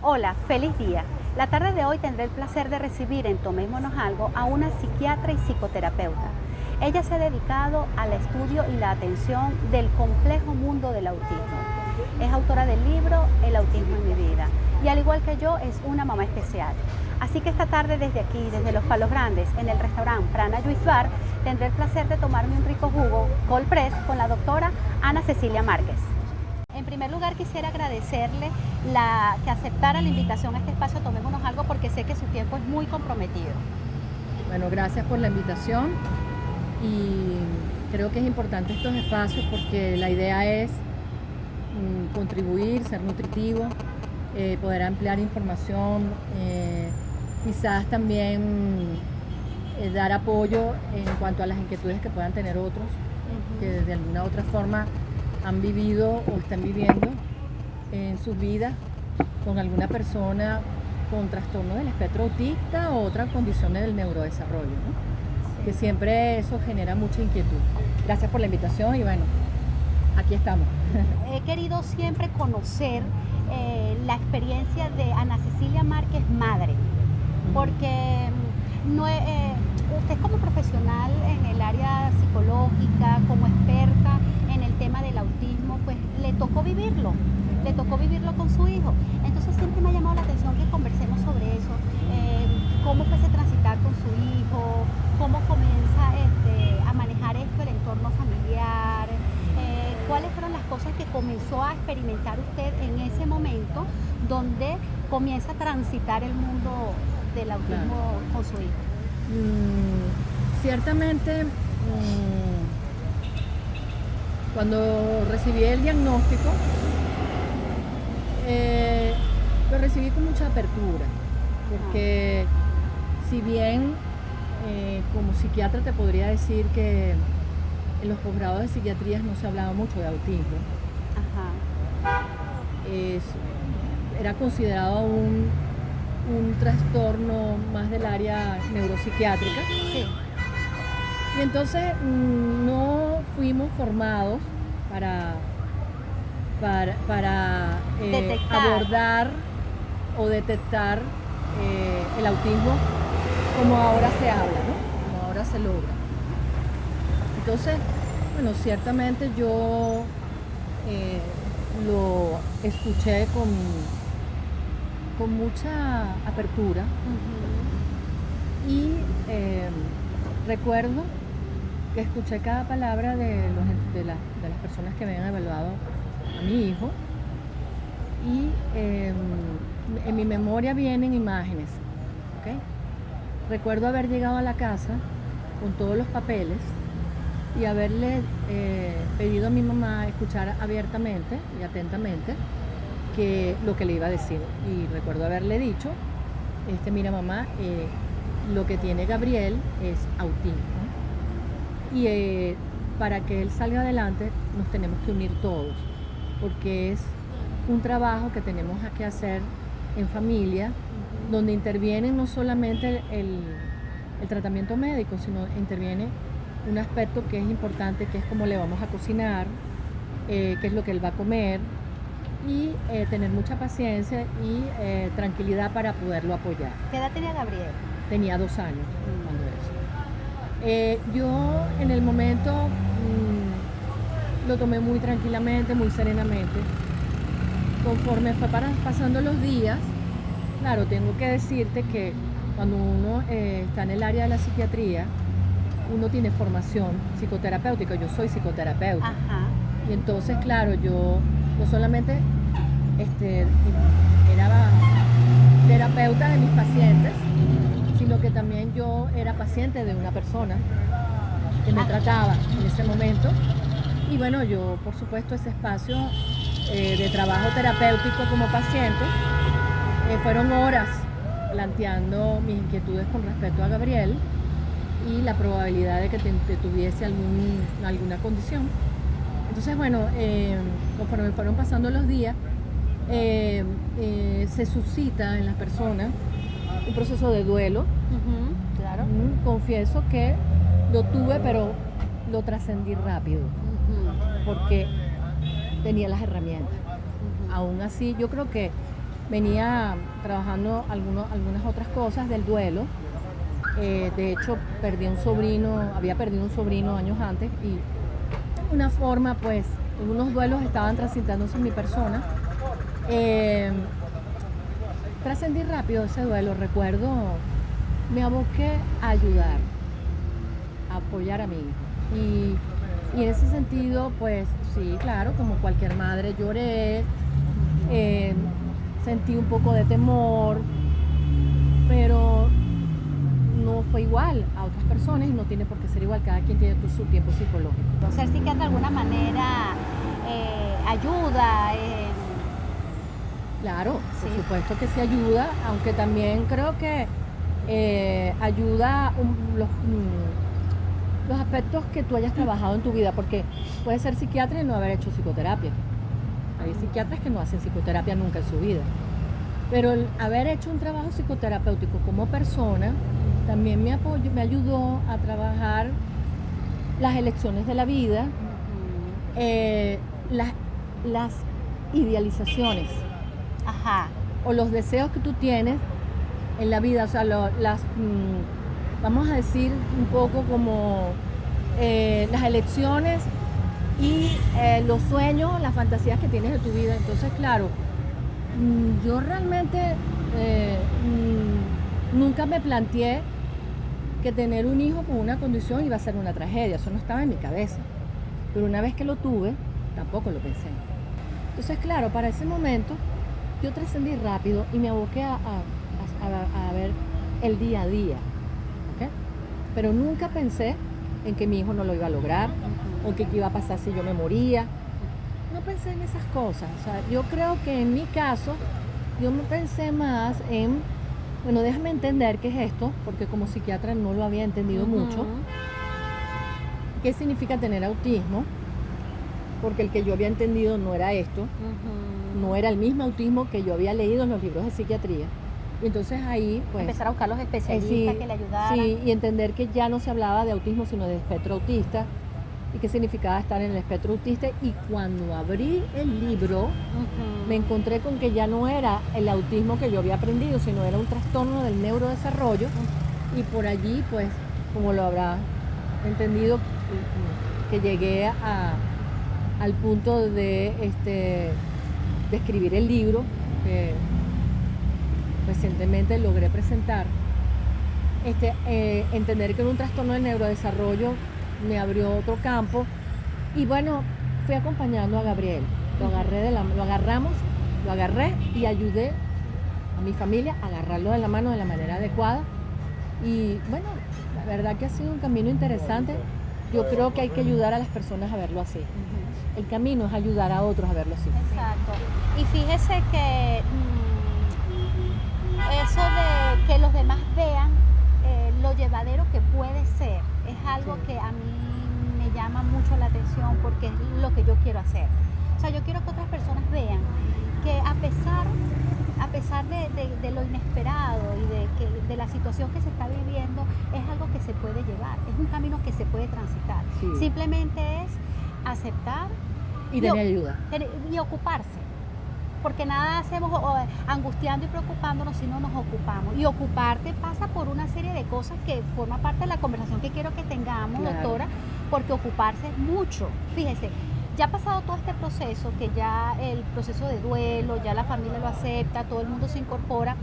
Hola, feliz día. La tarde de hoy tendré el placer de recibir en Tomémonos Algo a una psiquiatra y psicoterapeuta. Ella se ha dedicado al estudio y la atención del complejo mundo del autismo. Es autora del libro El autismo en mi vida y al igual que yo es una mamá especial. Así que esta tarde desde aquí, desde Los Palos Grandes, en el restaurante Prana Juice Bar, tendré el placer de tomarme un rico jugo cold press con la doctora Ana Cecilia Márquez. En primer lugar quisiera agradecerle que aceptara la invitación a este espacio Tomémonos Algo porque sé que su tiempo es muy comprometido. Bueno, gracias por la invitación y creo que es importante estos espacios porque la idea es contribuir, ser nutritivo, poder ampliar información, quizás también dar apoyo en cuanto a las inquietudes que puedan tener otros, que de alguna u otra forma han vivido o están viviendo en sus vidas con alguna persona con trastorno del espectro autista o otras condiciones del neurodesarrollo, ¿no? Que siempre eso genera mucha inquietud. Gracias por la invitación y bueno, aquí estamos. He querido siempre conocer la experiencia de Ana Cecilia Márquez, madre, porque usted como profesional en el área psicológica, como experta en el tema del autismo, pues le tocó vivirlo con su hijo. Entonces siempre me ha llamado la atención que conversemos sobre eso, cómo fue ese transitar con su hijo, cómo comienza a manejar esto, el entorno familiar, cuáles fueron las cosas que comenzó a experimentar usted en ese momento donde comienza a transitar el mundo del autismo con su hijo. Ciertamente, cuando recibí el diagnóstico, lo recibí con mucha apertura, porque si bien como psiquiatra te podría decir que en los posgrados de psiquiatría no se hablaba mucho de autismo, era considerado un trastorno más del área neuropsiquiátrica. Sí. Y entonces no fuimos formados para abordar o detectar el autismo como ahora se habla, ¿no? Como ahora se logra. Entonces, bueno, ciertamente yo lo escuché con mucha apertura y recuerdo que escuché cada palabra de las personas que me habían evaluado a mi hijo y en mi memoria vienen imágenes, ¿okay? Recuerdo haber llegado a la casa con todos los papeles y haberle pedido a mi mamá escuchar abiertamente y atentamente lo que le iba a decir. Y recuerdo haberle dicho, mira mamá, lo que tiene Gabriel es autismo. Y para que él salga adelante nos tenemos que unir todos, porque es un trabajo que tenemos que hacer en familia, donde interviene no solamente el tratamiento médico, sino interviene un aspecto que es importante, que es cómo le vamos a cocinar, qué es lo que él va a comer, y tener mucha paciencia y tranquilidad para poderlo apoyar. ¿Qué edad tenía Gabriel? Tenía 2 años cuando eso. Yo en el momento lo tomé muy tranquilamente, muy serenamente. Conforme fue pasando los días, claro, tengo que decirte que cuando uno está en el área de la psiquiatría, uno tiene formación psicoterapéutica. Yo soy psicoterapeuta. Ajá. Y entonces, claro, yo no solamente era terapeuta de mis pacientes, sino que también yo era paciente de una persona que me trataba en ese momento. Y bueno, yo, por supuesto, ese espacio de trabajo terapéutico como paciente, fueron horas planteando mis inquietudes con respecto a Gabriel y la probabilidad de que tuviese alguna condición. Entonces, bueno, conforme fueron pasando los días, se suscita en las personas un proceso de duelo, Claro. confieso que lo tuve, pero lo trascendí rápido, porque tenía las herramientas. Aún así, yo creo que venía trabajando algunas otras cosas del duelo. De hecho, había perdido un sobrino años antes y de una forma, pues, unos duelos estaban transitándose en mi persona. Trascendí rápido ese duelo, recuerdo, me aboqué a ayudar, a apoyar a mi hijo. Y en ese sentido, pues sí, claro, como cualquier madre lloré, sentí un poco de temor, pero no fue igual a otras personas y no tiene por qué ser igual, cada quien tiene su tiempo psicológico. Ser psiquiatra de alguna manera ayuda. Claro, por supuesto que sí ayuda, aunque también creo que ayuda los aspectos que tú hayas trabajado en tu vida, porque puedes ser psiquiatra y no haber hecho psicoterapia. Hay psiquiatras que no hacen psicoterapia nunca en su vida. Pero el haber hecho un trabajo psicoterapéutico como persona también me ayudó a trabajar las elecciones de la vida, las idealizaciones. Ajá. O los deseos que tú tienes en la vida, o sea, vamos a decir un poco como las elecciones y los sueños, las fantasías que tienes de tu vida. Entonces, claro, yo realmente nunca me planteé que tener un hijo con una condición iba a ser una tragedia, eso no estaba en mi cabeza. Pero una vez que lo tuve, tampoco lo pensé. Entonces, claro, para ese momento yo trascendí rápido y me aboqué a ver el día a día, ¿okay? Pero nunca pensé en que mi hijo no lo iba a lograr, o que qué iba a pasar si yo me moría. No pensé en esas cosas. O sea, yo creo que en mi caso, yo me pensé más en, bueno, déjame entender qué es esto, porque como psiquiatra no lo había entendido mucho. ¿Qué significa tener autismo? Porque el que yo había entendido no era esto. No era el mismo autismo que yo había leído en los libros de psiquiatría. Y entonces ahí, pues... empezar a buscar los especialistas que le ayudaran. Sí, y entender que ya no se hablaba de autismo, sino de espectro autista. Y qué significaba estar en el espectro autista. Y cuando abrí el libro, me encontré con que ya no era el autismo que yo había aprendido, sino era un trastorno del neurodesarrollo. Y por allí, pues, como lo habrá entendido, que llegué al punto de escribir el libro que recientemente logré presentar. Entender que era un trastorno del neurodesarrollo me abrió otro campo y bueno, fui acompañando a Gabriel. Lo agarré y ayudé a mi familia a agarrarlo de la mano de la manera adecuada. Y bueno, la verdad que ha sido un camino interesante. Yo creo que hay que ayudar a las personas a verlo así. El camino es ayudar a otros a verlo así. Exacto. Y fíjese que eso de que los demás vean lo llevadero que puede ser, es algo que a mí me llama mucho la atención porque es lo que yo quiero hacer. O sea, yo quiero que otras personas vean que a pesar de lo inesperado y de la situación que se está viviendo, es algo que se puede llevar, es un camino que se puede transitar. Sí. Simplemente es aceptar y tener ayuda. Y ocuparse. Porque nada hacemos angustiando y preocupándonos si no nos ocupamos. Y ocuparte pasa por una serie de cosas que forma parte de la conversación que quiero que tengamos, claro, doctora, porque ocuparse es mucho. Fíjese, ya ha pasado todo este proceso, que ya el proceso de duelo, ya la familia lo acepta, todo el mundo se incorpora.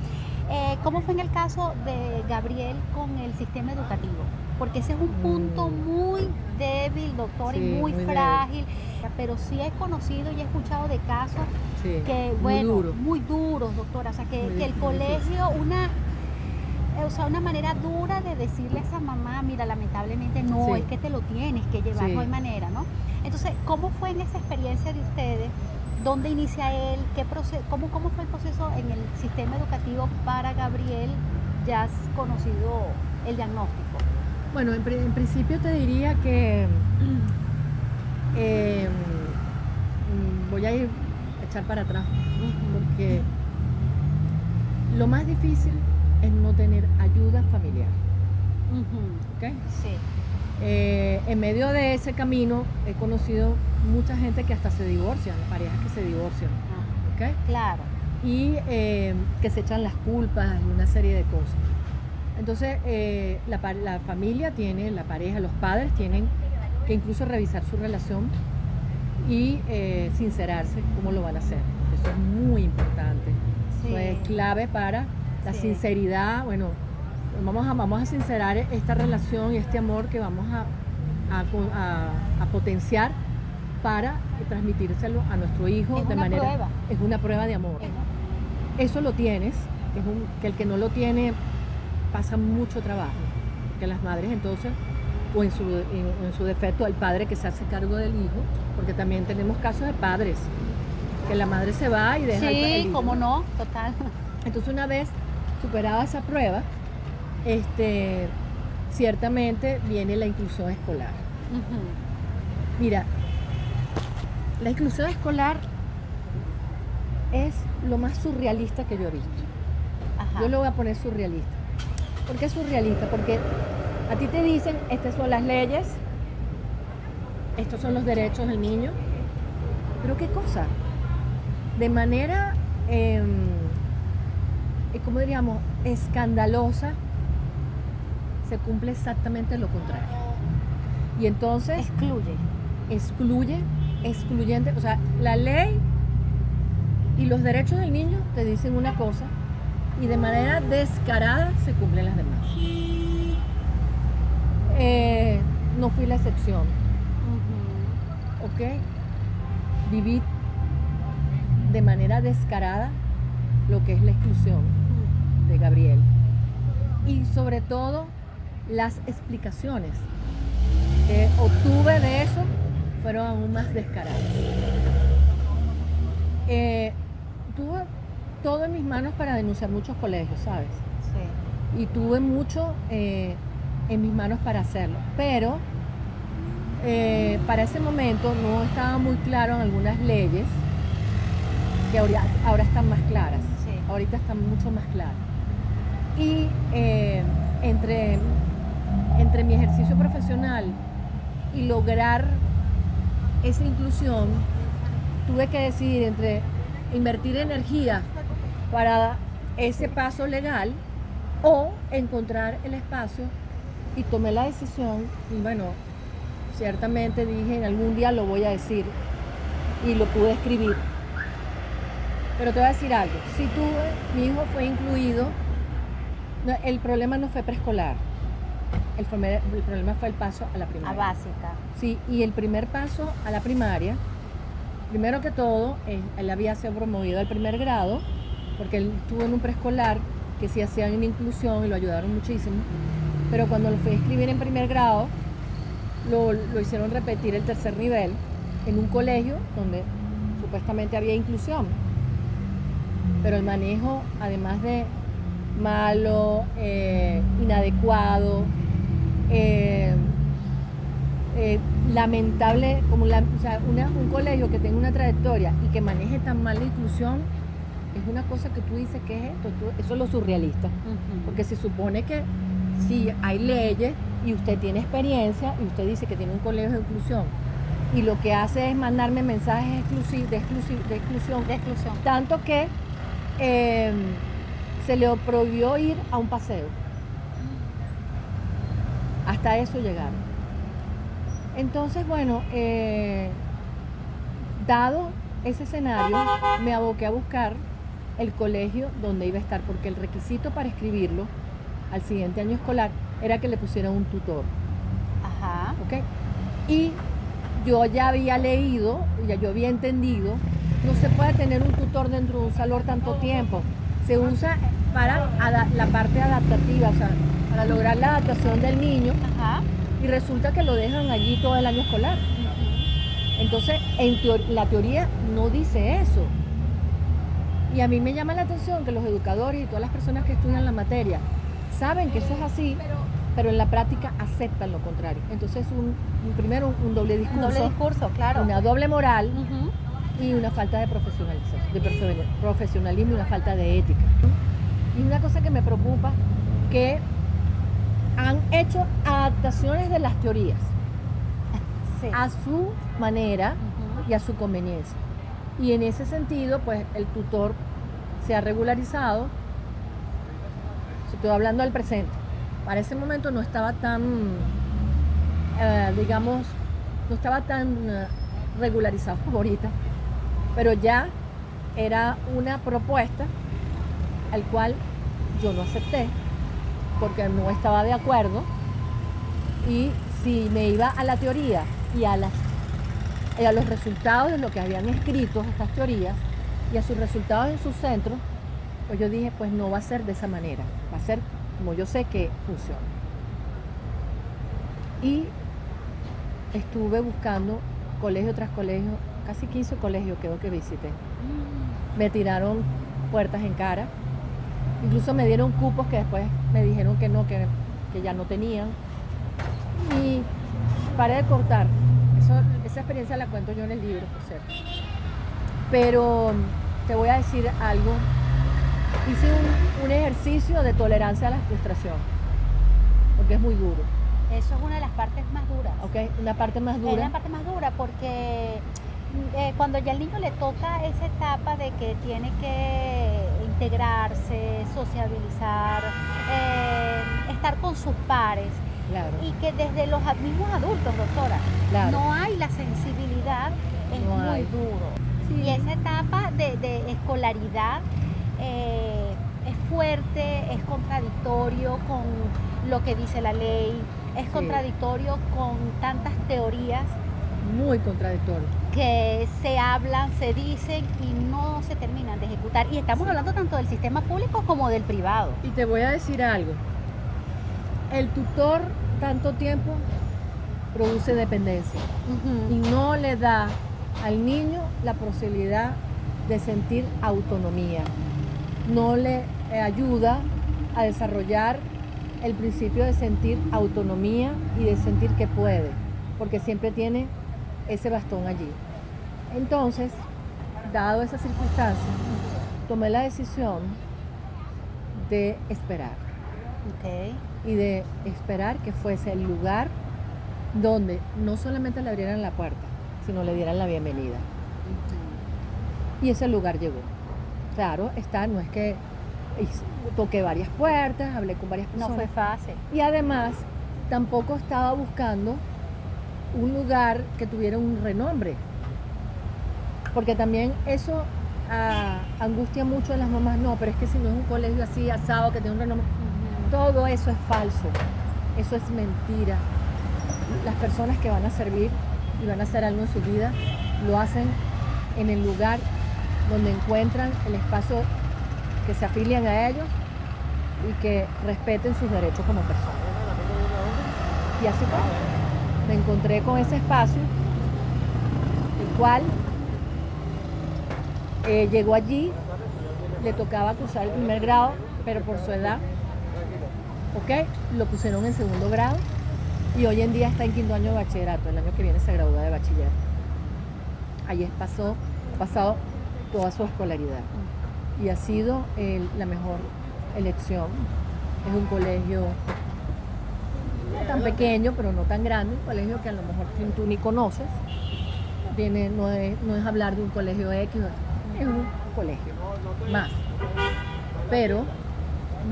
¿Cómo fue en el caso de Gabriel con el sistema educativo? Porque ese es un punto muy débil, doctor, sí, y muy frágil. Débil. Pero sí he conocido y he escuchado de casos que, bueno, muy duros, doctora. O sea, que el colegio, una manera dura de decirle a esa mamá, mira, lamentablemente no, es que te lo tienes que llevar, no hay manera, ¿no? Entonces, ¿cómo fue en esa experiencia de ustedes? ¿Dónde inicia él? ¿Cómo fue el proceso en el sistema educativo para Gabriel? Ya has conocido el diagnóstico. Bueno, en principio te diría que voy a echar para atrás, porque lo más difícil es no tener ayuda familiar. Ujú. ¿ok? Sí. En medio de ese camino he conocido mucha gente que hasta se divorcian, parejas que se divorcian, Ah, ¿ok? claro. Y que se echan las culpas y una serie de cosas. Entonces, la familia tiene, la pareja, los padres tienen que incluso revisar su relación y sincerarse cómo lo van a hacer. Eso es muy importante. Sí. Eso es clave para la Sí. sinceridad. Bueno, vamos a sincerar esta relación y este amor que vamos a potenciar para transmitírselo a nuestro hijo Es de una manera. prueba. Es una prueba de amor. Eso lo tienes, que el que no lo tiene pasa mucho trabajo, que las madres entonces, o en su defecto el padre que se hace cargo del hijo, porque también tenemos casos de padres, que la madre se va y deja al Sí, hijo. cómo no, total. Entonces una vez superada esa prueba, ciertamente viene la inclusión escolar. Ujú. Mira, la inclusión escolar es lo más surrealista que yo he visto. Ajá. Yo lo voy a poner surrealista. ¿Por qué surrealista? Porque a ti te dicen, estas son las leyes, estos son los derechos del niño, pero ¿qué cosa? De manera, ¿cómo diríamos? Escandalosa, se cumple exactamente lo contrario. Y entonces excluyente, o sea, la ley y los derechos del niño te dicen una cosa y de manera descarada se cumplen las demás. No fui la excepción, Ujú. ¿ok? Viví de manera descarada lo que es la exclusión de Gabriel y sobre todo las explicaciones que obtuve de eso fueron aún más descaradas. Tuve todo en mis manos para denunciar muchos colegios, ¿sabes? Sí. Y tuve mucho en mis manos para hacerlo, pero para ese momento no estaba muy claro en algunas leyes que ahora están más claras. Sí. Ahorita están mucho más claras. Y entre mi ejercicio profesional y lograr esa inclusión, tuve que decidir entre invertir energía para ese paso legal o encontrar el espacio, y tomé la decisión y bueno, ciertamente dije en algún día lo voy a decir y lo pude escribir. Pero te voy a decir algo, mi hijo fue incluido, el problema no fue preescolar, el problema fue el paso a la primaria. A básica. Sí, y el primer paso a la primaria, primero que todo, él había sido promovido al primer grado, porque él estuvo en un preescolar que sí hacían una inclusión y lo ayudaron muchísimo, pero cuando lo fui a escribir en primer grado, lo hicieron repetir el tercer nivel en un colegio donde supuestamente había inclusión, pero el manejo, además de malo, inadecuado, lamentable, como un colegio que tenga una trayectoria y que maneje tan mal la inclusión, es una cosa que tú dices, ¿qué es esto? Eso es lo surrealista, porque se supone que si hay leyes y usted tiene experiencia y usted dice que tiene un colegio de inclusión y lo que hace es mandarme mensajes de exclusión, tanto que se le prohibió ir a un paseo. Hasta eso llegaron. Entonces, bueno, dado ese escenario, me aboqué a buscar el colegio donde iba a estar, porque el requisito para escribirlo al siguiente año escolar era que le pusieran un tutor. Ajá. ¿Ok? Y yo ya había leído, ya yo había entendido, no se puede tener un tutor dentro de un salón tanto tiempo. Se usa para la parte adaptativa, o sea, para lograr la adaptación del niño. Ajá. Y resulta que lo dejan allí todo el año escolar. Entonces, la teoría no dice eso. Y a mí me llama la atención que los educadores y todas las personas que estudian la materia saben que eso es así, pero en la práctica aceptan lo contrario. Entonces, primero un doble discurso. Un doble discurso, claro. Una doble moral y una falta de profesionalismo y una falta de ética. Y una cosa que me preocupa, que han hecho adaptaciones de las teorías Sí. a su manera Ujú. y a su conveniencia. Y en ese sentido, pues el tutor se ha regularizado. Estoy hablando del presente. Para ese momento no estaba tan, digamos, no estaba tan regularizado como ahorita, pero ya era una propuesta al cual yo no acepté porque no estaba de acuerdo, y si me iba a la teoría y a los resultados de lo que habían escrito estas teorías y a sus resultados en sus centros, pues yo dije, pues no va a ser de esa manera, va a ser como yo sé que funciona. Y estuve buscando colegio tras colegio, casi 15 colegios creo que visité. Me tiraron puertas en cara, incluso me dieron cupos que después me dijeron que no, que ya no tenían. Y paré de cortar. Esa experiencia la cuento yo en el libro, por cierto. Pero te voy a decir algo. Hice un ejercicio de tolerancia a la frustración, porque es muy duro, Eso es una de las partes más duras. ¿ok? Una parte más Es dura. la parte más dura porque cuando ya al niño le toca esa etapa de que tiene que integrarse, sociabilizar, estar con sus pares, Claro, y que desde los mismos adultos, doctora, claro. no hay la sensibilidad, es No muy hay. duro. Sí. Y esa etapa de escolaridad es fuerte, es contradictorio con lo que dice la ley, es Sí. contradictorio con tantas teorías Muy contradictorio. que se hablan, se dicen y no se terminan de ejecutar. Y estamos Sí. hablando tanto del sistema público como del privado. Y te voy a decir algo. El tutor tanto tiempo produce dependencia y no le da al niño la posibilidad de sentir autonomía. No le ayuda a desarrollar el principio de sentir autonomía y de sentir que puede, porque siempre tiene ese bastón allí. Entonces, dado esa circunstancia, tomé la decisión de esperar. Ok. Y de esperar que fuese el lugar donde no solamente le abrieran la puerta, sino le dieran la bienvenida. Y ese lugar llegó. Claro, no es que toqué varias puertas, hablé con varias No personas. fue fácil. Y además, tampoco estaba buscando un lugar que tuviera un renombre. Porque también eso angustia mucho a las mamás. No, pero es que si no es un colegio así, asado, que tiene un renombre. Todo eso es falso, eso es mentira. Las personas que van a servir y van a hacer algo en su vida, lo hacen en el lugar donde encuentran el espacio que se afilian a ellos y que respeten sus derechos como personas. Y así fue. Me encontré con ese espacio, el cual llegó allí, le tocaba cursar el primer grado, pero por su edad, ¿ok? Lo pusieron en segundo grado y hoy en día está en quinto año de bachillerato. El año que viene se gradúa de bachiller. Allí ha pasado toda su escolaridad y ha sido la mejor elección. Es un colegio no tan pequeño, pero no tan grande, un colegio que a lo mejor tú ni conoces. No es hablar de un colegio X, es un colegio más, pero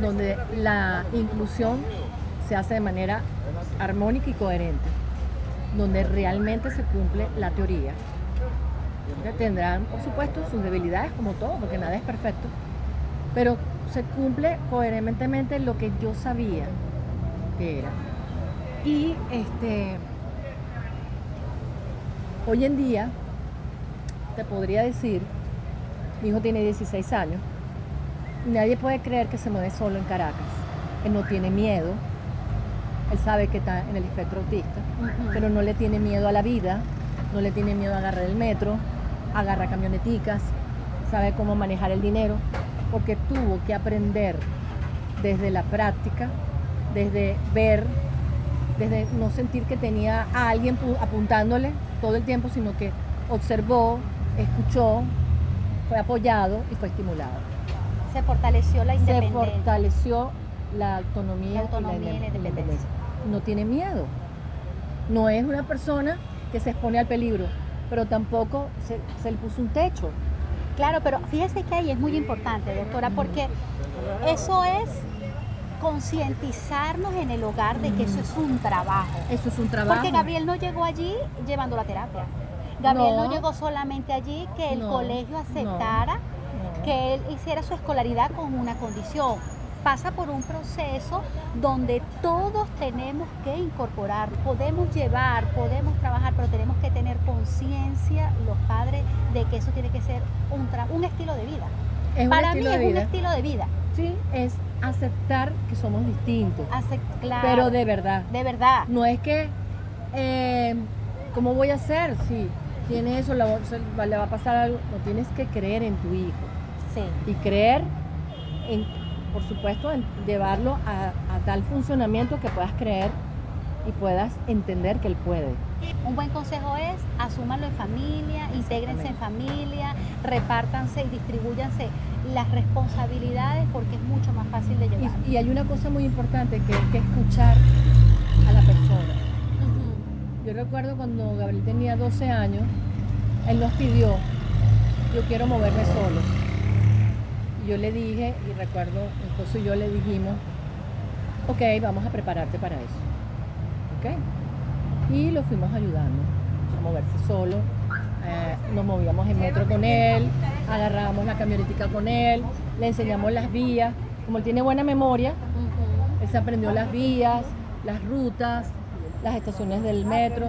donde la inclusión se hace de manera armónica y coherente, donde realmente se cumple la teoría. Tendrán, por supuesto, sus debilidades como todo, porque nada es perfecto, pero se cumple coherentemente lo que yo sabía que era. Y hoy en día te podría decir, mi hijo tiene 16 años, y nadie puede creer que se mueve solo en Caracas. Él no tiene miedo, él sabe que está en el espectro autista, pero no le tiene miedo a la vida, no le tiene miedo a agarrar el metro, agarra camioneticas, sabe cómo manejar el dinero, porque tuvo que aprender desde la práctica, desde ver, desde no sentir que tenía a alguien apuntándole todo el tiempo, sino que observó, escuchó, fue apoyado y fue estimulado. Se fortaleció la Se independencia. fortaleció la autonomía, y la independencia. No tiene miedo. No es una persona que se expone al peligro, pero tampoco se le puso un techo. Claro, pero fíjese que ahí es muy importante, doctora, porque eso es concientizarnos en el hogar de que eso es un trabajo. Eso es un trabajo. Porque Gabriel no llegó allí llevando la terapia. Gabriel no No. llegó solamente allí que el No. colegio aceptara No. que él hiciera su escolaridad con una condición. Pasa por un proceso donde todos tenemos que incorporar. Podemos llevar, podemos trabajar, pero tenemos que tener conciencia los padres de que eso tiene que ser un estilo de vida. Es un Para estilo mí de es un vida. estilo de vida. Sí, es aceptar que somos distintos, Claro, pero de verdad. de verdad. No es que, ¿cómo voy a hacer? Si tiene eso, le va a pasar algo. No, tienes que creer en tu hijo. Sí. Y creer, por supuesto, en llevarlo a tal funcionamiento que puedas creer y puedas entender que él puede. Un buen consejo es asúmanlo en familia, intégrense en familia, repártanse y distribúyanse las responsabilidades porque es mucho más fácil de llevar. Y hay una cosa muy importante que es que escuchar a la persona. Ujú. Yo recuerdo cuando Gabriel tenía 12 años, él nos pidió, yo quiero moverme solo. Y yo le dije, y recuerdo, mi esposo y yo le dijimos, ok, vamos a prepararte para eso. ¿Ok? Y lo fuimos ayudando a moverse solo. Nos movíamos en metro con él, agarrábamos la camionetica con él, le enseñamos las vías. Como él tiene buena memoria, Ujú. él se aprendió las vías, las rutas, las estaciones del metro.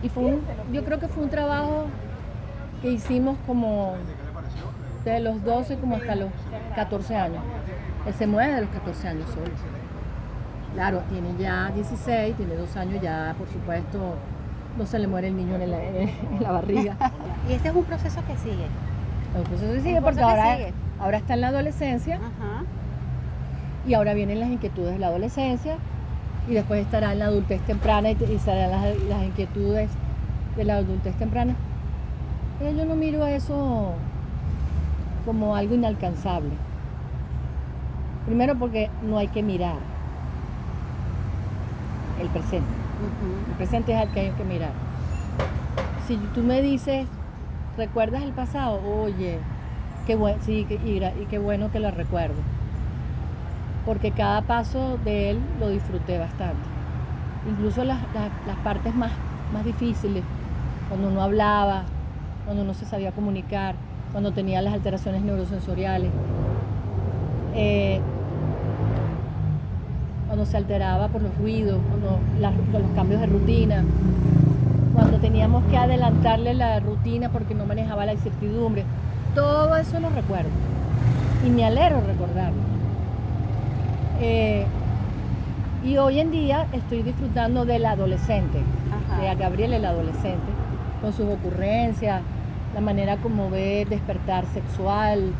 Y yo creo que fue un trabajo que hicimos como de los 12 como hasta los 14 años. Él se mueve de los 14 años solo. Claro, tiene ya 16, tiene 2 años ya, por supuesto, no se le muere el niño en la barriga. Y este es un proceso que sigue. El proceso se Un sigue porque proceso que sigue. ahora está en la adolescencia Ajá. y ahora vienen las inquietudes de la adolescencia y después estará en la adultez temprana y serán las inquietudes de la adultez temprana. Pero yo no miro eso como algo inalcanzable. Primero porque no hay que mirar el presente. Ujú. El presente es el que hay que mirar. Si tú me dices, ¿recuerdas el pasado? Oye, sí, y qué bueno que lo recuerdo. Porque cada paso de él lo disfruté bastante. Incluso las partes más difíciles, cuando no hablaba, cuando no se sabía comunicar, cuando tenía las alteraciones neurosensoriales, cuando se alteraba por los ruidos, por los cambios de rutina, cuando teníamos que adelantarle la rutina porque no manejaba la incertidumbre. Todo eso lo recuerdo y me alegro recordarlo. Y hoy en día estoy disfrutando del adolescente, Ajá. de Gabriel el adolescente, con sus ocurrencias, la manera como ve despertar sexual,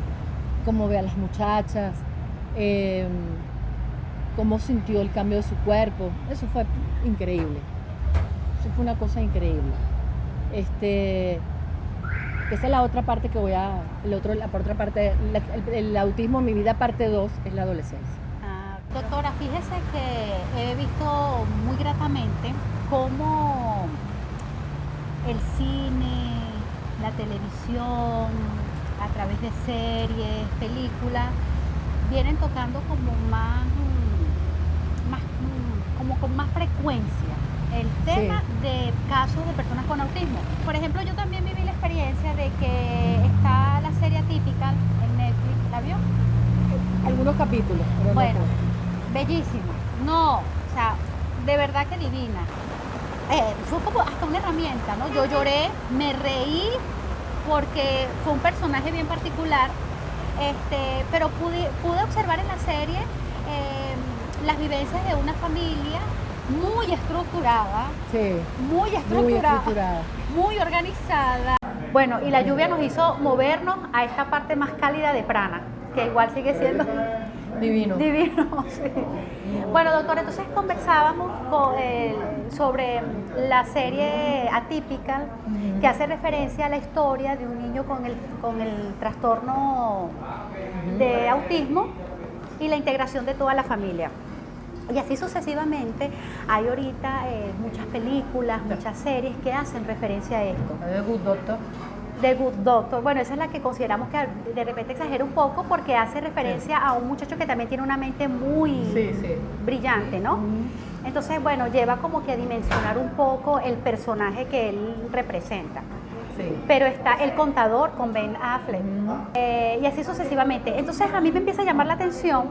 cómo ve a las muchachas, cómo sintió el cambio de su cuerpo. Eso fue increíble. Eso fue una cosa increíble. Esa es la otra parte que por otra parte, el autismo en mi vida parte 2 es la adolescencia. Doctora, fíjese que he visto muy gratamente cómo el cine, la televisión, a través de series, películas, vienen tocando como como con más frecuencia el tema de casos de personas con autismo. Por ejemplo, yo también viví la experiencia de que está la serie Atypical en Netflix, ¿la vio? Algunos capítulos. Pero Bueno, no bellísima. No, o sea, de verdad que divina. Fue como hasta una herramienta, ¿no? Yo lloré, me reí porque fue un personaje bien particular, pero pude observar en la serie las vivencias de una familia muy estructurada, Sí, muy estructurada, muy organizada. Bueno, y la lluvia nos hizo movernos a esta parte más cálida de Prana, que igual sigue siendo divino. sí. Bueno, doctora, entonces conversábamos sobre la serie Atypical, que hace referencia a la historia de un niño con el trastorno de autismo y la integración de toda la familia. Y así sucesivamente, hay ahorita muchas películas, muchas series que hacen referencia a esto. The Good Doctor. The Good Doctor, bueno, esa es la que consideramos que de repente exagera un poco porque hace referencia a un muchacho que también tiene una mente muy brillante, ¿no? Entonces, bueno, lleva como que a dimensionar un poco el personaje que él representa. Sí. Pero está El Contador con Ben Affleck, y así sucesivamente. Entonces a mí me empieza a llamar la atención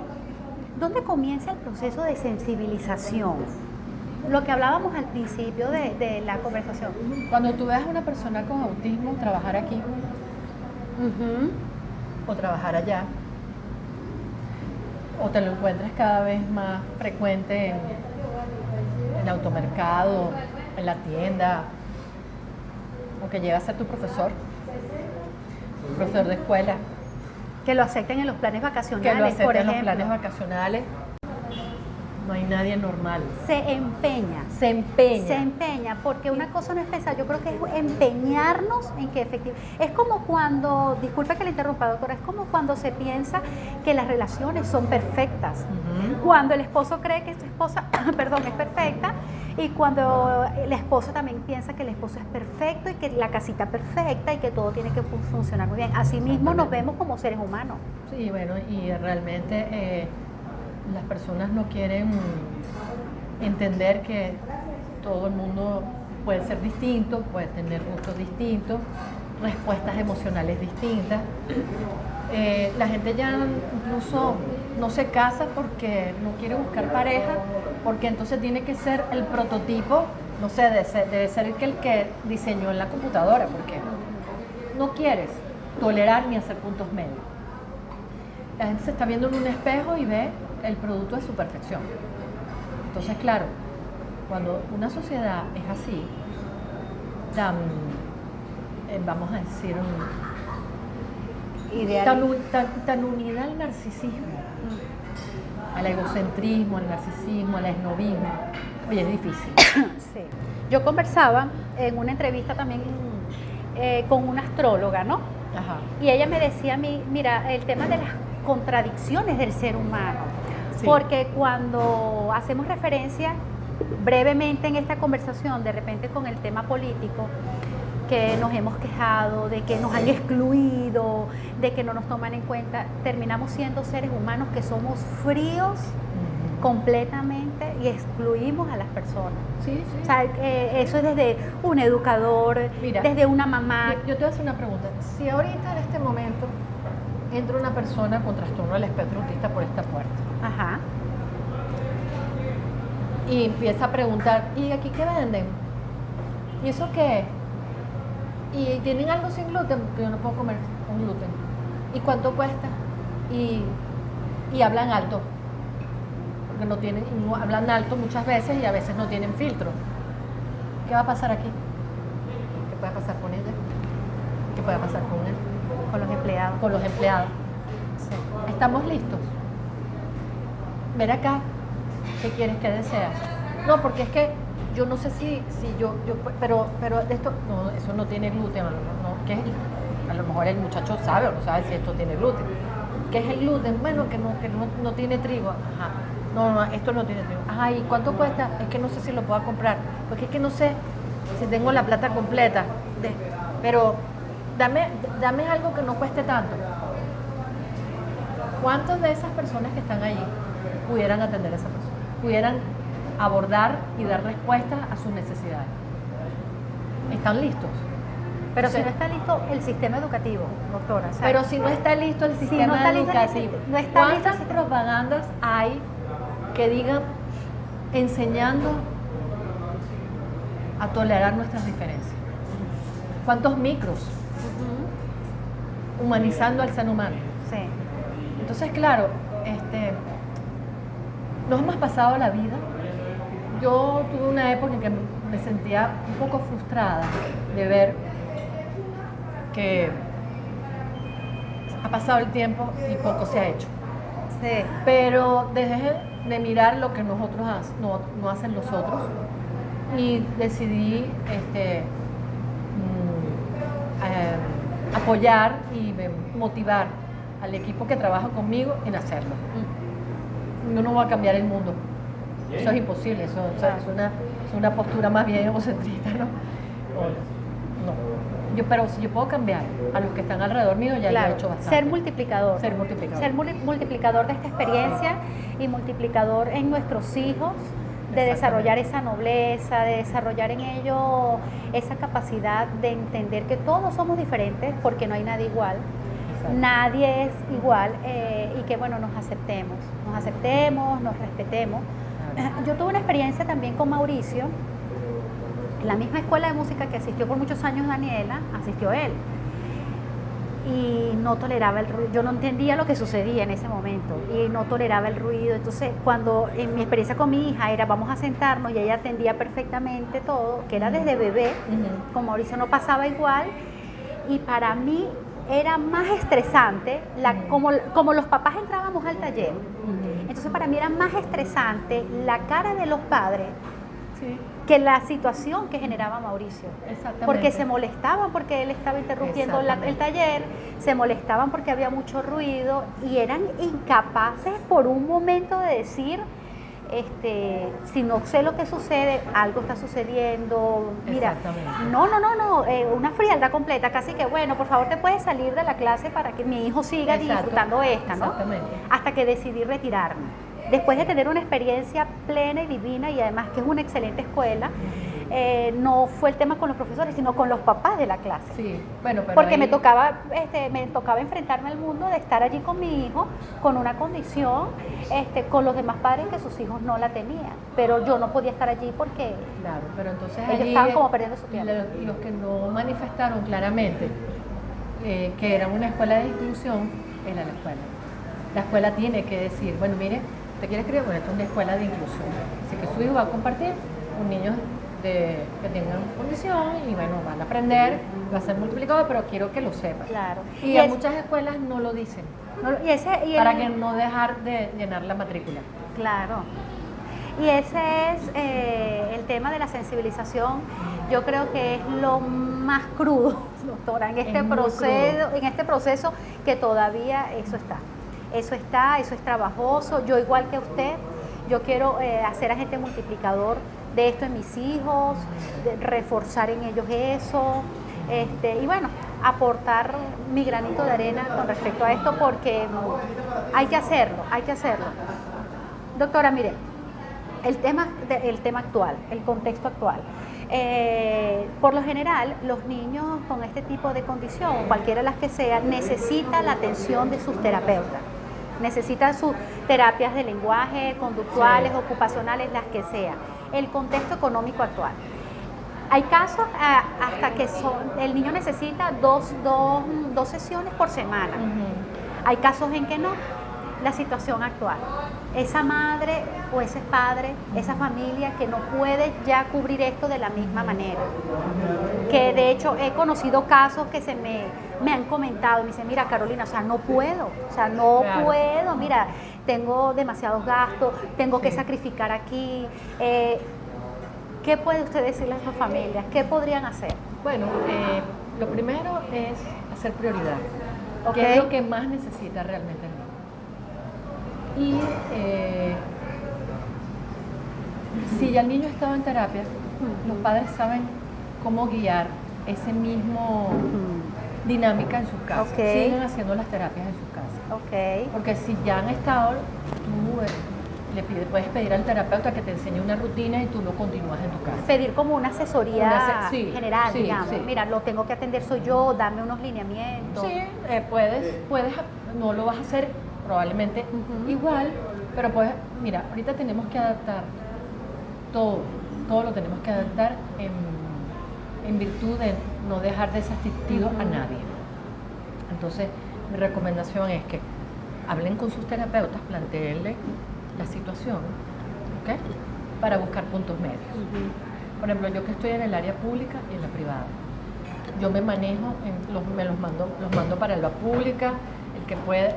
dónde comienza el proceso de sensibilización. Lo que hablábamos al principio de la conversación. Cuando tú veas a una persona con autismo trabajar aquí o trabajar allá, o te lo encuentres cada vez más frecuente en el automercado, en la tienda, o que llega a ser tu profesor de escuela, Que lo acepten en los planes vacacionales, que lo acepten por en ejemplo. los planes vacacionales, no hay nadie normal. Se empeña. Se empeña. Se empeña, porque una cosa no es pensar, yo creo que es empeñarnos en que efectivamente. Es como cuando, disculpe que le interrumpa, doctora, es como cuando se piensa que las relaciones son perfectas. Cuando el esposo cree que su esposa, perdón, es perfecta, y cuando la esposa también piensa que el esposo es perfecto y que la casita es perfecta y que todo tiene que funcionar muy bien. Asimismo nos vemos como seres humanos. Sí, bueno, y realmente las personas no quieren entender que todo el mundo puede ser distinto, puede tener gustos distintos, respuestas emocionales distintas. La gente ya incluso no se casa porque no quiere buscar pareja, porque entonces tiene que ser el prototipo, no sé, debe ser el que diseñó en la computadora, porque no quieres tolerar ni hacer puntos medios. La gente se está viendo en un espejo y ve el producto de su perfección. Entonces, claro, cuando una sociedad es así, vamos a decir, tan unida al narcisismo, al egocentrismo, al narcisismo, al esnovismo, oye, es difícil. Sí. Yo conversaba en una entrevista también con una astróloga, ¿no? Ajá. Y ella me decía a mí, mira, el tema de las contradicciones del ser humano, Sí. porque cuando hacemos referencia brevemente en esta conversación, de repente con el tema político, que nos hemos quejado, de que nos han excluido, de que no nos toman en cuenta, terminamos siendo seres humanos que somos fríos completamente y excluimos a las personas. Sí, sí. O sea, eso es desde un educador, Mira, desde una mamá. Yo te voy a hacer una pregunta. Si ahorita en este momento entra una persona con trastorno del espectro autista por esta puerta Ajá. y empieza a preguntar, ¿y aquí qué venden? ¿Y eso qué es? ¿Y tienen algo sin gluten? Porque yo no puedo comer con gluten. ¿Y cuánto cuesta? Y hablan alto. Porque no tienen, hablan alto muchas veces y a veces no tienen filtro. ¿Qué va a pasar aquí? ¿Qué puede pasar con ella? ¿Qué puede pasar con él? Con los empleados. Con los empleados. Sí. ¿Estamos listos? Ven acá, ¿qué quieres que deseas? No, porque es que yo no sé si pero de esto, no, eso no tiene gluten, no, ¿qué es? A lo mejor el muchacho sabe o no sabe si esto tiene gluten. ¿Qué es el gluten? Bueno, que no tiene trigo. Ajá. No, esto no tiene trigo. Ajá, ¿y cuánto cuesta? Es que no sé si lo puedo comprar, porque es que no sé si tengo la plata completa. Pero dame algo que no cueste tanto. ¿Cuántas de esas personas que están allí pudieran atender a esa persona? Pudieran abordar y dar respuestas a sus necesidades. ¿Están listos? Pero O sea, si no está listo el sistema educativo, doctora. ¿sabes? pero si no está listo el sistema no está listo el educativo, no está listo ¿cuántas el- propagandas hay que digan enseñando a tolerar nuestras diferencias? ¿Cuántos micros humanizando al ser humano? Sí. Entonces, claro, nos hemos pasado la vida. Yo tuve una época en que me sentía un poco frustrada de ver que ha pasado el tiempo y poco se ha hecho. Sí. Pero dejé de mirar lo que nosotros no hacen los otros y decidí apoyar y motivar al equipo que trabaja conmigo en hacerlo. yo no voy a cambiar el mundo. Eso es imposible, eso es una postura más bien egocentrista, ¿no? No. Pero si yo puedo cambiar a los que están alrededor mío, ya lo he hecho bastante. Ser multiplicador. Ser multiplicador. Ser multiplicador de esta experiencia y multiplicador en nuestros hijos, de desarrollar esa nobleza, de desarrollar en ellos esa capacidad de entender que todos somos diferentes porque no hay nadie igual. Exacto. Nadie es igual y que bueno, nos aceptemos, nos respetemos. Yo tuve una experiencia también con Mauricio, en la misma escuela de música que asistió por muchos años Daniela, asistió él. Y no toleraba el ruido, yo no entendía lo que sucedía en ese momento y no toleraba el ruido. Entonces, cuando en mi experiencia con mi hija era vamos a sentarnos y ella atendía perfectamente todo, que era desde bebé, con Mauricio no pasaba igual, y para mí era más estresante, como los papás entrábamos al taller, entonces para mí era más estresante la cara de los padres que la situación que generaba Mauricio. Porque se molestaban porque él estaba interrumpiendo el taller, se molestaban porque había mucho ruido y eran incapaces por un momento de decir, si no sé lo que sucede, algo está sucediendo, mira, no, una frialdad completa, casi que bueno, por favor te puedes salir de la clase para que mi hijo siga disfrutando esta, ¿no? Hasta que decidí retirarme. Después de tener una experiencia plena y divina y además que es una excelente escuela, no fue el tema con los profesores, sino con los papás de la clase. Sí, bueno, pero porque me tocaba enfrentarme al mundo de estar allí con mi hijo, con una condición, con los demás padres que sus hijos no la tenían. Pero yo no podía estar allí porque claro, pero entonces ellos allí estaban como perdiendo su tiempo. Los que no manifestaron claramente que era una escuela de inclusión, era la escuela. La escuela tiene que decir, bueno, mire, ¿usted quiere creer? Bueno, esto es una escuela de inclusión. Así que su hijo va a compartir con niños que tengan condición y bueno, van a aprender, va a ser multiplicado, pero quiero que lo sepan. Claro. Y en muchas escuelas no lo dicen. Para que no dejar de llenar la matrícula. Claro. Y ese es el tema de la sensibilización. Yo creo que es lo más crudo, doctora, en este proceso que todavía eso está. Eso es trabajoso. Yo igual que usted, yo quiero hacer agente multiplicador de esto en mis hijos, de reforzar en ellos eso, y bueno, aportar mi granito de arena con respecto a esto porque hay que hacerlo. Doctora, mire, el tema actual, el contexto actual. Por lo general, los niños con este tipo de condición, cualquiera de las que sea, necesitan la atención de sus terapeutas. Necesitan sus terapias de lenguaje, conductuales, ocupacionales, las que sean. El contexto económico actual. Hay casos hasta que el niño necesita dos sesiones por semana. Hay casos en que no. La situación actual. Esa madre o ese padre, esa familia que no puede ya cubrir esto de la misma manera. Que de hecho he conocido casos que me han comentado, me dicen, mira Carolina, no puedo, mira, tengo demasiados gastos, tengo que sacrificar aquí. ¿Qué puede usted decirle a sus familias? ¿Qué podrían hacer? Bueno, lo primero es hacer prioridad. ¿Qué es lo que más necesita realmente el niño? Y si ya el niño estaba en terapia, los padres saben cómo guiar ese mismo dinámica en sus casas. Siguen haciendo las terapias en sus casas. Porque si ya han estado, tú puedes pedir al terapeuta que te enseñe una rutina y tú lo continúas en tu casa. Pedir como una asesoría general, digamos. Sí. Mira, lo tengo que atender soy yo, dame unos lineamientos. Sí, puedes, no lo vas a hacer probablemente igual, pero mira, ahorita tenemos que adaptar todo lo tenemos que adaptar en virtud de no dejar desasistido a nadie. Entonces, mi recomendación es que hablen con sus terapeutas, planteenle la situación, ¿ok? Para buscar puntos medios. Por ejemplo, yo que estoy en el área pública y en la privada, yo me manejo, los mando para la pública, el que puede,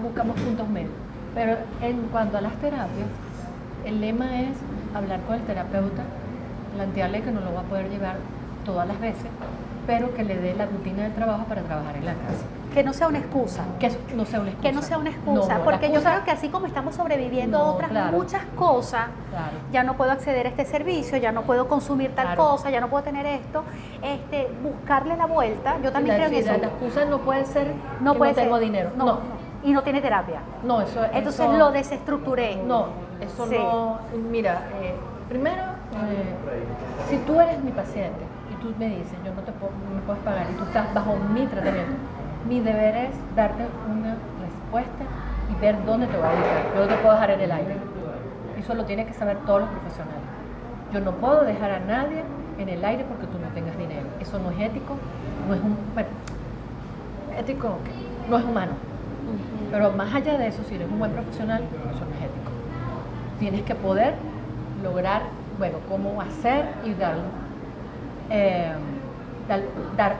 buscamos puntos medios. Pero en cuanto a las terapias, el lema es hablar con el terapeuta, plantearle que no lo va a poder llevar todas las veces, pero que le dé la rutina de trabajo para trabajar en la casa. Que no sea una excusa. Que no sea una excusa. Que no sea una excusa, No, no, porque la yo excusa- creo que así como estamos sobreviviendo a No, otras claro. muchas cosas, Claro. ya no puedo acceder a este servicio, ya no puedo consumir tal Claro. cosa, ya no puedo tener esto, buscarle la vuelta, yo también creo en eso. La excusa no puede ser No que puede no tengo ser. dinero. No. Y no tiene terapia. No, eso Entonces eso- lo desestructuré. No, eso Sí. no. Mira, primero, si tú eres mi paciente y tú me dices, yo no me puedes pagar y tú estás bajo mi tratamiento, mi deber es darte una respuesta y ver dónde te voy a ubicar. Yo no te puedo dejar en el aire. Eso lo tienen que saber todos los profesionales. Yo no puedo dejar a nadie en el aire porque tú no tengas dinero. Eso no es ético, no es ético, no es humano. Pero más allá de eso, si eres un buen profesional, eso no es ético. Tienes que poder lograr, cómo hacer y dar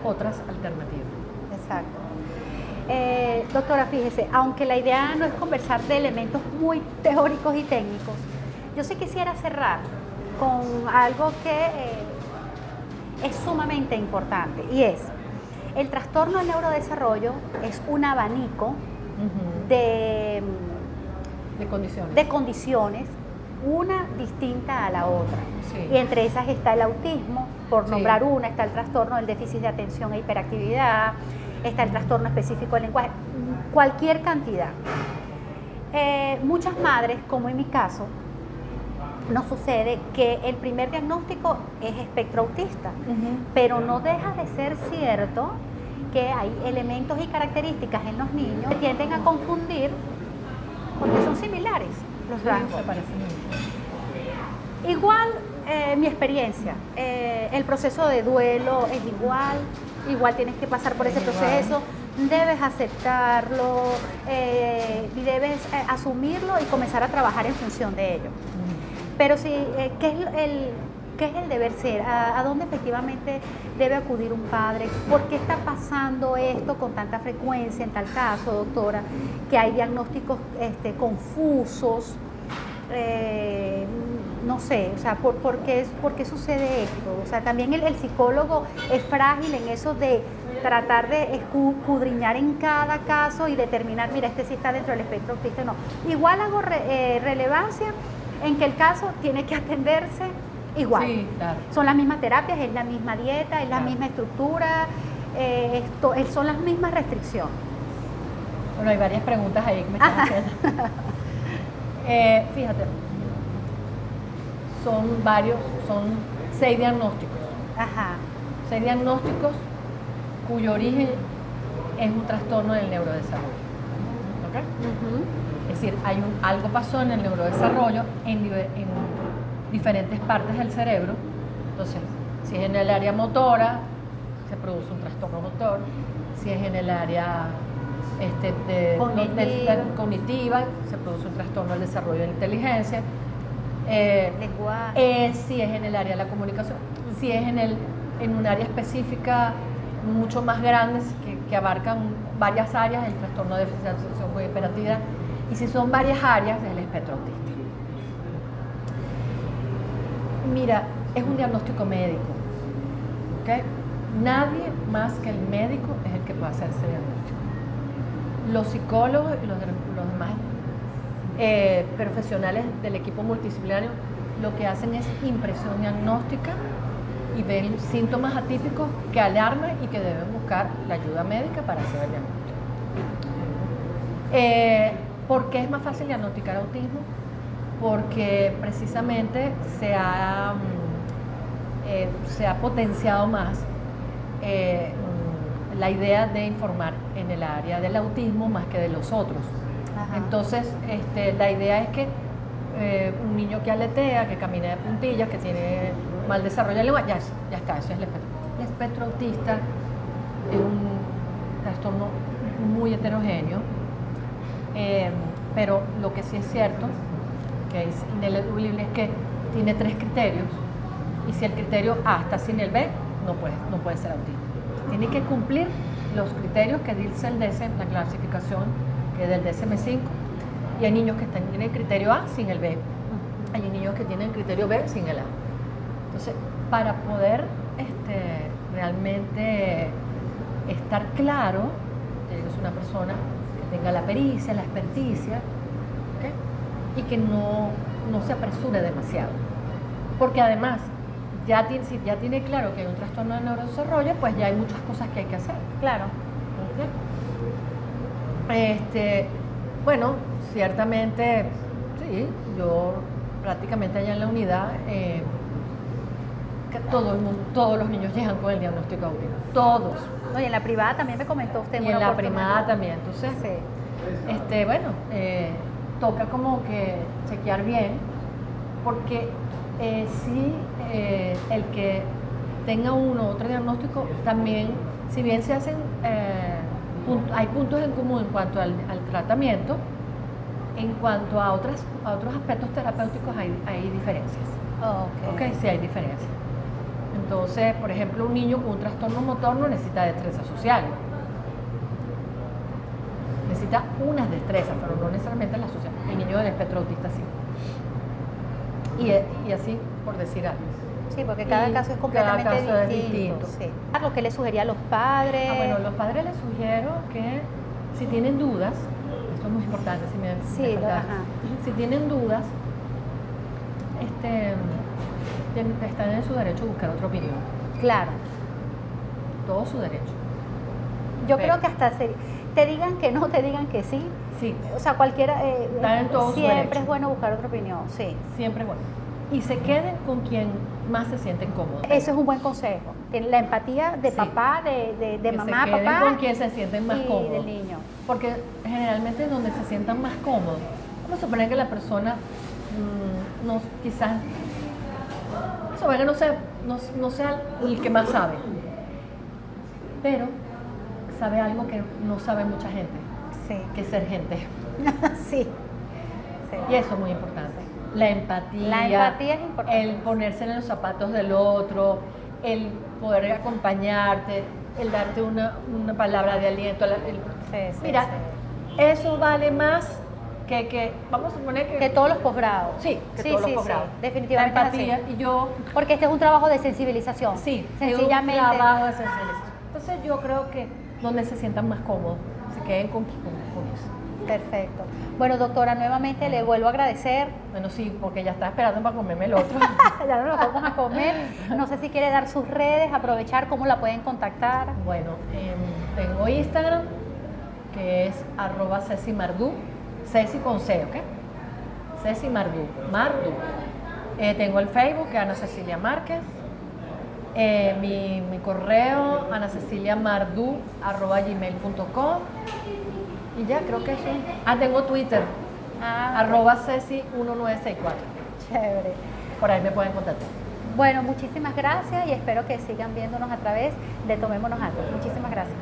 otras alternativas. Exacto. Doctora, fíjese, aunque la idea no es conversar de elementos muy teóricos y técnicos, yo sí quisiera cerrar con algo que es sumamente importante, y es el trastorno del neurodesarrollo es un abanico de condiciones, una distinta a la otra. Sí. Y entre esas está el autismo, por Sí. nombrar una, está el trastorno del déficit de atención e hiperactividad, está el trastorno específico del lenguaje, cualquier cantidad. Muchas madres, como en mi caso, nos sucede que el primer diagnóstico es espectro autista, pero no deja de ser cierto que hay elementos y características en los niños que tienden a confundir porque son similares los rasgos. Se parece mucho. Igual mi experiencia, el proceso de duelo es igual tienes que pasar por ese proceso, debes aceptarlo, y debes asumirlo y comenzar a trabajar en función de ello. Pero sí, ¿qué es el deber ser? ¿A dónde efectivamente debe acudir un padre? ¿Por qué está pasando esto con tanta frecuencia en tal caso, doctora? Que hay diagnósticos confusos, no sé, o sea, ¿por qué sucede esto? O sea, también el psicólogo es frágil en eso de tratar de escudriñar en cada caso y determinar, mira, este sí está dentro del espectro autista, no. Igual hago relevancia en que el caso tiene que atenderse igual. Sí, claro. Son las mismas terapias, es la misma dieta, es la Claro. misma estructura, son las mismas restricciones. Bueno, hay varias preguntas ahí que me están haciendo. Fíjate, son 6 diagnósticos. Ajá. 6 diagnósticos cuyo origen es un trastorno del neurodesarrollo. ¿Ok? Es decir, algo pasó en el neurodesarrollo en diferentes partes del cerebro. Entonces, si es en el área motora, se produce un trastorno motor. Si es en el área cognitiva, se produce un trastorno del desarrollo de la inteligencia. Lenguaje. Si es en el área de la comunicación, si es en un área específica mucho más grande que abarcan varias áreas, el trastorno de déficit de atención con hiperactividad, y si son varias áreas, es el espectro autista. Mira, es un diagnóstico médico, ¿ok? Nadie más que el médico es el que puede hacer ese diagnóstico. Los psicólogos y los demás profesionales del equipo multidisciplinario lo que hacen es impresión diagnóstica y ven síntomas atípicos que alarman y que deben buscar la ayuda médica para hacer el diagnóstico. ¿Por qué es más fácil diagnosticar autismo? Porque precisamente se ha potenciado más la idea de informar en el área del autismo más que de los otros. Ajá. Entonces, la idea es que un niño que aletea, que camina de puntillas, que tiene mal desarrollo de lengua, ya está, eso es el espectro. El espectro autista es un trastorno muy heterogéneo, pero lo que sí es cierto, que es ineludible, es que tiene 3 criterios, y si el criterio A está sin el B, no puede ser autismo. Tiene que cumplir los criterios que dice el DSM, la clasificación que es del DSM-5, y hay niños que tienen el criterio A sin el B, hay niños que tienen el criterio B sin el A. Entonces, para poder realmente estar claro, tiene que ser una persona que tenga la pericia, la experticia, ¿ok? Y que no se apresure demasiado. Porque además, si ya tiene claro que hay un trastorno de neurodesarrollo, pues ya hay muchas cosas que hay que hacer. Claro. Bueno, ciertamente, sí, yo prácticamente allá en la unidad, que todos los niños llegan con el diagnóstico de autismo, todos. Oye, en la privada también me comentó usted. Y en la privada también, entonces, sí. Bueno, toca como que chequear bien, porque sí, el que tenga uno u otro diagnóstico también, si bien se hacen, hay puntos en común en cuanto al tratamiento, en cuanto a otros aspectos terapéuticos hay diferencias. Okay. Sí hay diferencias. Entonces, por ejemplo, un niño con un trastorno motor no necesita destrezas sociales. Necesita unas destrezas, pero no necesariamente las sociales. El niño del espectro autista sí. Y así, por decir algo. Sí, porque cada caso es completamente distinto. Sí. Lo que le sugería a los padres. Bueno, los padres les sugiero que si tienen dudas, esto es muy importante, si tienen dudas, están en su derecho a buscar otra opinión. Claro. Todo su derecho. Yo creo que hasta te digan que no, te digan que sí. Sí. O sea, cualquiera. Siempre es bueno buscar otra opinión, sí. Siempre es bueno. Y se queden con quien más se sienten cómodos. Eso es un buen consejo. La empatía de papá, de mamá, se queden papá. Con quien se sienten más cómodos. Y del niño. Porque generalmente donde se sientan más cómodos, vamos a suponer que la persona quizás no sea el que más sabe, pero sabe algo que no sabe mucha gente, sí. Que es ser gente. Sí. Y eso es muy importante. La empatía. La empatía es importante. El ponerse en los zapatos del otro, el poder acompañarte, el darte una palabra de aliento. Mira, eso vale más que vamos a suponer que todos los posgrados. Sí, todos los posgrados. Sí, definitivamente. La empatía porque este es un trabajo de sensibilización. Sí, sencillamente. Es un trabajo de sensibilización. Entonces yo creo que donde se sientan más cómodos, se queden con eso. Perfecto. Bueno, doctora, nuevamente le vuelvo a agradecer. Bueno, sí, porque ya está esperando para comerme el otro. Ya no lo vamos a comer. No sé si quiere dar sus redes, aprovechar cómo la pueden contactar. Bueno, tengo Instagram, que es @CeciMardú, Ceci con C, ¿ok? Ceci Mardú. Tengo el Facebook, que es Ana Cecilia Márquez. Mi correo, anaceciliamardú@gmail.com. Y ya, creo que eso. Tengo Twitter, @Ceci1964. Chévere. Por ahí me pueden contactar. Bueno, muchísimas gracias y espero que sigan viéndonos a través de Tomémonos Algo. Muchísimas gracias.